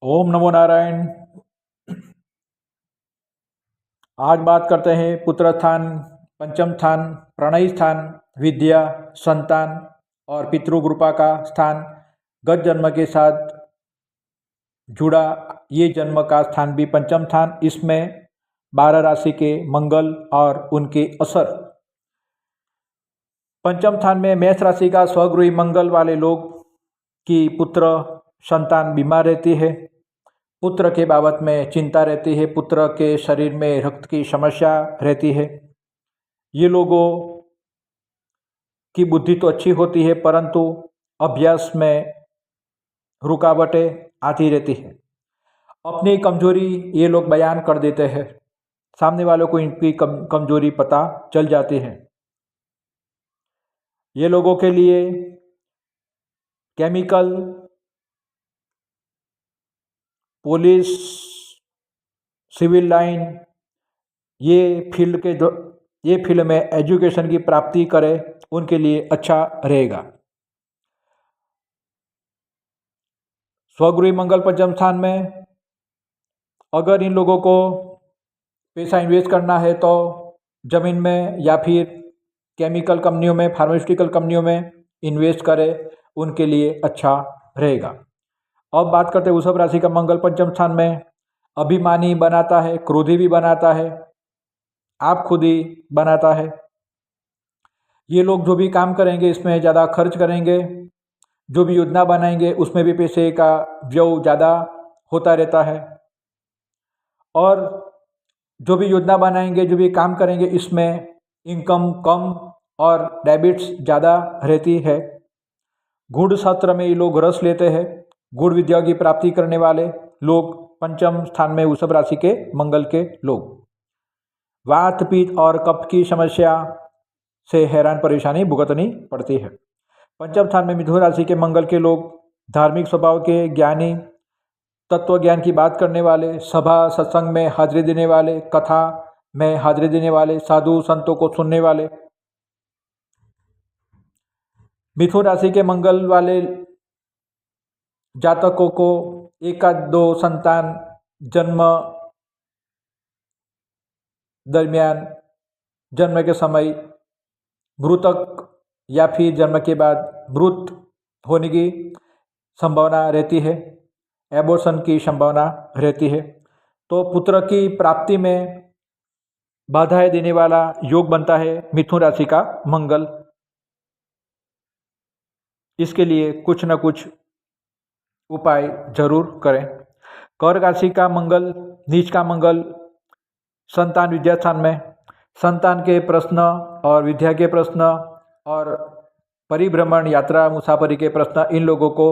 ओम नमो नारायण। आज बात करते हैं पुत्र स्थान, पंचम स्थान, प्रणय स्थान, विद्या, संतान और पितृकृपा का स्थान गत जन्म के साथ जुड़ा। ये जन्म का स्थान भी पंचम स्थान। इसमें 12 राशि के मंगल और उनके असर। पंचम स्थान में मेष राशि का स्वगृही मंगल वाले लोग की पुत्र संतान बीमार रहती है। पुत्र के बाबत में चिंता रहती है। पुत्र के शरीर में रक्त की समस्या रहती है। ये लोगों की बुद्धि तो अच्छी होती है, परंतु अभ्यास में रुकावटें आती रहती है। अपनी कमजोरी ये लोग बयान कर देते हैं। सामने वालों को इनकी कमजोरी पता चल जाती है। ये लोगों के लिए केमिकल, पुलिस, सिविल लाइन, ये फील्ड में एजुकेशन की प्राप्ति करें, उनके लिए अच्छा रहेगा। स्वगृही मंगल पंचम स्थान में अगर इन लोगों को पैसा इन्वेस्ट करना है तो ज़मीन में या फिर केमिकल कंपनियों में, फार्मास्यूटिकल कंपनियों में इन्वेस्ट करें, उनके लिए अच्छा रहेगा। अब बात करते हैं वृषभ राशि का मंगल पंचम स्थान में अभिमानी बनाता है, क्रोधी भी बनाता है, आप खुद ही बनाता है। ये लोग जो भी काम करेंगे इसमें ज़्यादा खर्च करेंगे। जो भी योजना बनाएंगे उसमें भी पैसे का व्यय ज़्यादा होता रहता है। और जो भी योजना बनाएंगे, जो भी काम करेंगे, इसमें इनकम कम और डेबिट्स ज़्यादा रहती है। गुण शास्त्र में ये लोग रस लेते हैं। गुण विद्या की प्राप्ति करने वाले लोग पंचम स्थान में वृषभ राशि के मंगल के लोग वात, पित्त और कफ की समस्या से हैरान परेशानी भुगतनी पड़ती है। पंचम स्थान में मिथुन राशि के मंगल के लोग धार्मिक स्वभाव के, ज्ञानी, तत्व ज्ञान की बात करने वाले, सभा सत्संग में हाजिरी देने वाले, कथा में हाजिरी देने वाले, साधु संतों को सुनने वाले। मिथुन राशि के मंगल वाले जातकों को एकाध दो संतान जन्म दरमियान, जन्म के समय मृतक या फिर जन्म के बाद मृत होने की संभावना रहती है, एबॉर्शन की संभावना रहती है। तो पुत्र की प्राप्ति में बाधाएं देने वाला योग बनता है मिथुन राशि का मंगल। इसके लिए कुछ न कुछ उपाय जरूर करें। कर्क राशि का मंगल, नीच का मंगल संतान विद्या स्थान में संतान के प्रश्न और विद्या के प्रश्न और परिभ्रमण, यात्रा, मुसाफरी के प्रश्न इन लोगों को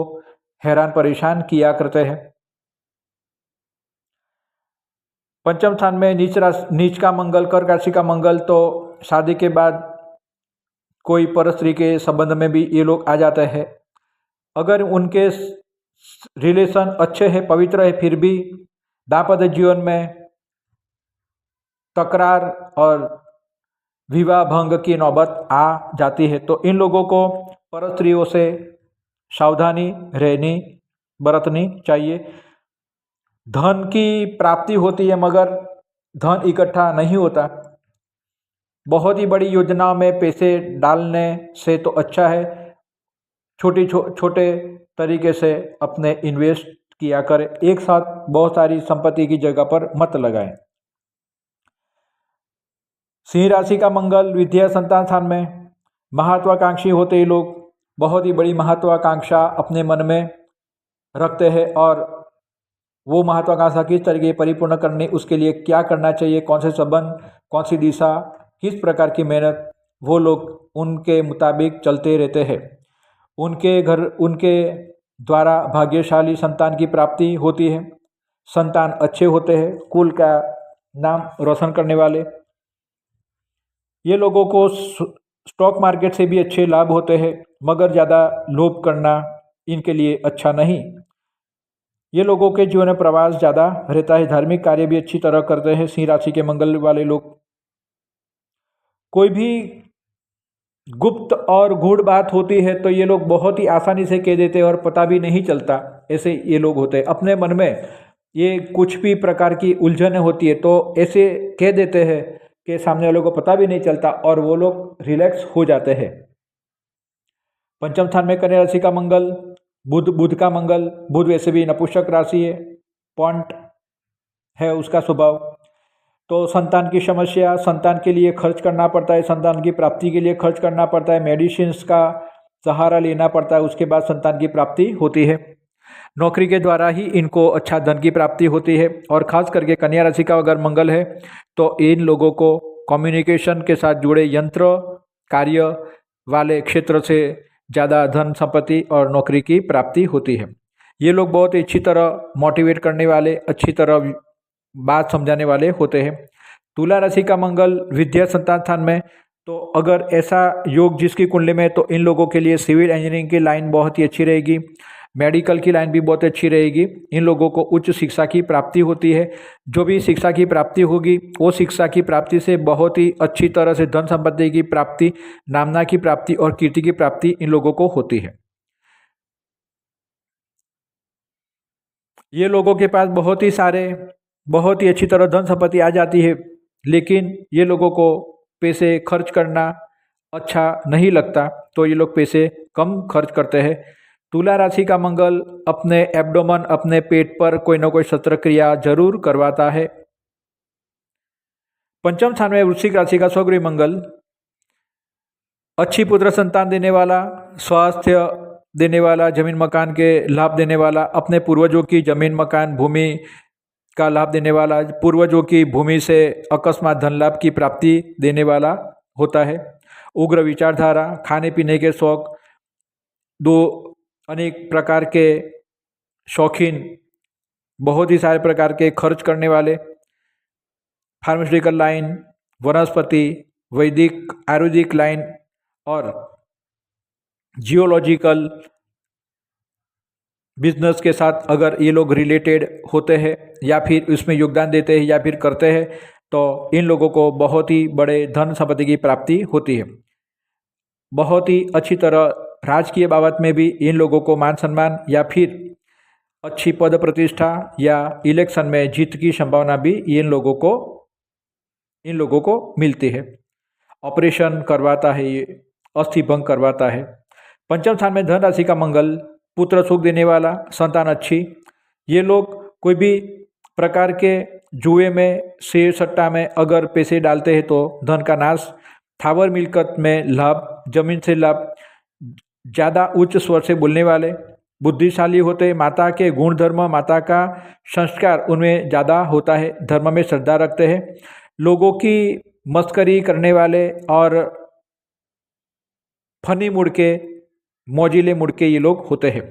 हैरान परेशान किया करते हैं। पंचम स्थान में नीच का मंगल, कर्क राशि का मंगल तो शादी के बाद कोई परस्त्री के संबंध में भी ये लोग आ जाते हैं। अगर उनके रिलेशन अच्छे हैं, पवित्र है, फिर भी दाम्पत्य जीवन में तकरार और विवाह भंग की नौबत आ जाती है। तो इन लोगों को परस्त्रियों से सावधानी बरतनी चाहिए। धन की प्राप्ति होती है मगर धन इकट्ठा नहीं होता। बहुत ही बड़ी योजनाओं में पैसे डालने से तो अच्छा है छोटे तरीके से अपने इन्वेस्ट किया करें। एक साथ बहुत सारी संपत्ति की जगह पर मत लगाएं। सिंह राशि का मंगल विद्या संतान स्थान में महत्वाकांक्षी होते ही लोग बहुत ही बड़ी महत्वाकांक्षा अपने मन में रखते हैं और वो महत्वाकांक्षा किस तरीके परिपूर्ण करनी, उसके लिए क्या करना चाहिए, कौन से संबंध, कौन सी दिशा, किस प्रकार की मेहनत, वो लोग उनके मुताबिक चलते रहते हैं। उनके द्वारा भाग्यशाली संतान की प्राप्ति होती है। संतान अच्छे होते हैं, कुल का नाम रोशन करने वाले। ये लोगों को स्टॉक मार्केट से भी अच्छे लाभ होते हैं, मगर ज़्यादा लोभ करना इनके लिए अच्छा नहीं। ये लोगों के जीवन में प्रवास ज़्यादा रहता है। धार्मिक कार्य भी अच्छी तरह करते हैं सिंह राशि के मंगल वाले लोग। कोई भी गुप्त और गूढ़ बात होती है तो ये लोग बहुत ही आसानी से कह देते हैं और पता भी नहीं चलता। ऐसे ये लोग होते हैं, अपने मन में ये कुछ भी प्रकार की उलझन होती है तो ऐसे कह देते हैं कि सामने वालों को पता भी नहीं चलता और वो लोग रिलैक्स हो जाते हैं। पंचम स्थान में कन्या राशि का मंगल, बुध का मंगल, बुध वैसे भी नपुंसक राशि है, पॉइंट है उसका स्वभाव। तो संतान की समस्या, संतान के लिए खर्च करना पड़ता है, संतान की प्राप्ति के लिए खर्च करना पड़ता है, मेडिसिन्स का सहारा लेना पड़ता है, उसके बाद संतान की प्राप्ति होती है। नौकरी के द्वारा ही इनको अच्छा धन की प्राप्ति होती है। और खास करके कन्या राशि का अगर मंगल है तो इन लोगों को कम्युनिकेशन के साथ जुड़े यंत्र कार्य वाले क्षेत्र से ज़्यादा धन संपत्ति और नौकरी की प्राप्ति होती है। ये लोग बहुत अच्छी तरह मोटिवेट करने वाले, अच्छी तरह बात समझाने वाले होते हैं। तुला राशि का मंगल विद्या संतान स्थान में, तो अगर ऐसा योग जिसकी कुंडली में, तो इन लोगों के लिए सिविल इंजीनियरिंग की लाइन बहुत ही अच्छी रहेगी, मेडिकल की लाइन भी बहुत अच्छी रहेगी। इन लोगों को उच्च शिक्षा की प्राप्ति होती है। जो भी शिक्षा की प्राप्ति होगी वो शिक्षा की प्राप्ति से बहुत ही अच्छी तरह से धन संपत्ति की प्राप्ति, नामना की प्राप्ति और कीर्ति की प्राप्ति इन लोगों को होती है। ये लोगों के पास बहुत ही अच्छी तरह धन संपत्ति आ जाती है, लेकिन ये लोगों को पैसे खर्च करना अच्छा नहीं लगता, तो ये लोग पैसे कम खर्च करते हैं। तुला राशि का मंगल अपने एब्डोमन, अपने पेट पर कोई ना कोई शस्त्रक्रिया जरूर करवाता है। पंचम स्थान में वृश्चिक राशि का स्वगृह मंगल अच्छी पुत्र संतान देने वाला, स्वास्थ्य देने वाला, जमीन मकान के लाभ देने वाला, अपने पूर्वजों की जमीन मकान भूमि का लाभ देने वाला, पूर्वजों की भूमि से अकस्मात धन लाभ की प्राप्ति देने वाला होता है। उग्र विचारधारा, खाने पीने के शौक, दो अनेक प्रकार के शौकीन, बहुत ही सारे प्रकार के खर्च करने वाले, फार्मास्यूटिकल लाइन, वनस्पति, वैदिक आयुर्वेदिक लाइन और जियोलॉजिकल बिजनेस के साथ अगर ये लोग रिलेटेड होते हैं या फिर उसमें योगदान देते हैं या फिर करते हैं, तो इन लोगों को बहुत ही बड़े धन संपत्ति की प्राप्ति होती है। बहुत ही अच्छी तरह राजकीय बाबत में भी इन लोगों को मान सम्मान या फिर अच्छी पद प्रतिष्ठा या इलेक्शन में जीत की संभावना भी इन लोगों को मिलती है। ऑपरेशन करवाता है, ये अस्थि भंग करवाता है। पंचम स्थान में धन राशि का मंगल पुत्र सुख देने वाला, संतान अच्छी। ये लोग कोई भी प्रकार के जुए में, शेयर सट्टा में अगर पैसे डालते हैं तो धन का नाश, थावर मिलकत में लाभ, जमीन से लाभ, ज़्यादा उच्च स्वर से बोलने वाले, बुद्धिशाली होते, माता के गुण धर्म, माता का संस्कार उनमें ज़्यादा होता है, धर्म में श्रद्धा रखते हैं, लोगों की मस्करी करने वाले और फनी मुड़ के, मोजीले मुड़ के ये लोग होते हैं।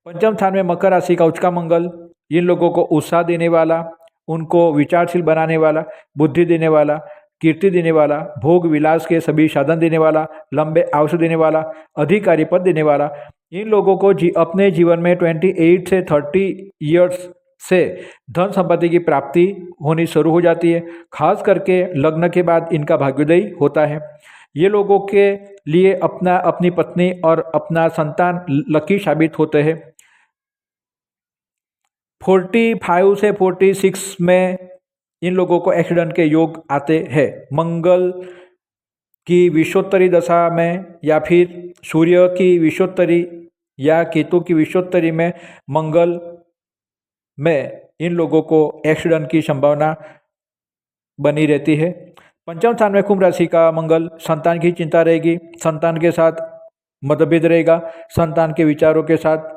पंचम स्थान में मकर राशि का उच्च का मंगल इन लोगों को उत्साह देने वाला, उनको विचारशील बनाने वाला, बुद्धि देने वाला, कीर्ति देने वाला, भोग विलास के सभी साधन देने वाला, लंबे आयुष्य देने वाला, अधिकारी पद देने वाला। इन लोगों को अपने जीवन में 28 से 30 ईयर्स से धन संपत्ति की प्राप्ति होनी शुरू हो जाती है। खास करके लग्न के बाद इनका भाग्योदय होता है। ये लोगों के लिए अपनी पत्नी और अपना संतान लकी साबित होते हैं। 45 से 46 में इन लोगों को एक्सीडेंट के योग आते हैं। मंगल की विषोत्तरी दशा में या फिर सूर्य की विषोत्तरी या केतु की विषोत्तरी में मंगल में इन लोगों को एक्सीडेंट की संभावना बनी रहती है। पंचम स्थान में कुंभ राशि का मंगल संतान की चिंता रहेगी, संतान के साथ मतभेद रहेगा, संतान के विचारों के साथ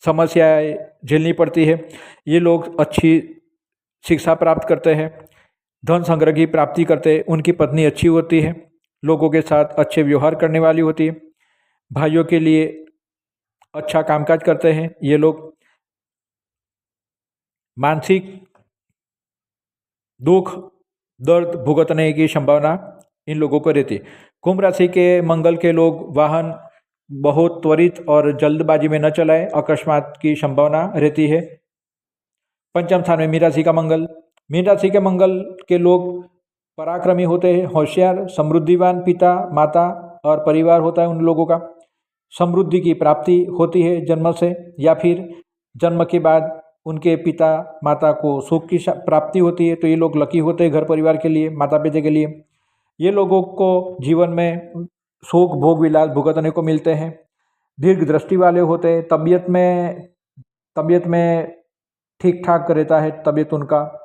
समस्याएं झेलनी पड़ती है। ये लोग अच्छी शिक्षा प्राप्त करते हैं, धन संग्रह की प्राप्ति करते हैं, उनकी पत्नी अच्छी होती है, लोगों के साथ अच्छे व्यवहार करने वाली होती है, भाइयों के लिए अच्छा कामकाज करते हैं। ये लोग मानसिक दुख दर्द भुगतने की संभावना इन लोगों को रहती है। कुंभ राशि के मंगल के लोग वाहन बहुत त्वरित और जल्दबाजी में न चलाएं, अकस्मात की संभावना रहती है। पंचम स्थान में मीन राशि का मंगल, मीन राशि के मंगल के लोग पराक्रमी होते हैं, होशियार, समृद्धिवान पिता माता और परिवार होता है उन लोगों का। समृद्धि की प्राप्ति होती है जन्म से, या फिर जन्म के बाद उनके पिता माता को सुख की प्राप्ति होती है। तो ये लोग लकी होते हैं घर परिवार के लिए, माता पिता के लिए। ये लोगों को जीवन में सुख भोग विलास भुगतने को मिलते हैं। दीर्घ दृष्टि वाले होते हैं, तबीयत में ठीक ठाक रहता है तबीयत उनका।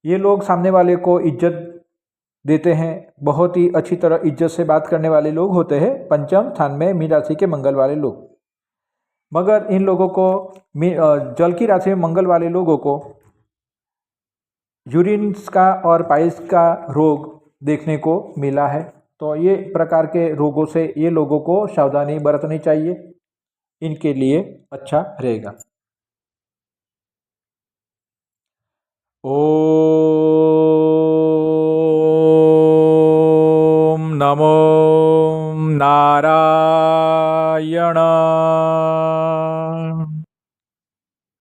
ये लोग सामने वाले को इज्जत देते हैं, बहुत ही अच्छी तरह इज्जत से बात करने वाले लोग होते हैं पंचम स्थान में मीन राशि के मंगल वाले लोग। मगर इन लोगों को जल की राशि में मंगल वाले लोगों को यूरिन्स का और पाइल्स का रोग देखने को मिला है। तो ये प्रकार के रोगों से ये लोगों को सावधानी बरतनी चाहिए, इनके लिए अच्छा रहेगा। ओम नमो नारायण।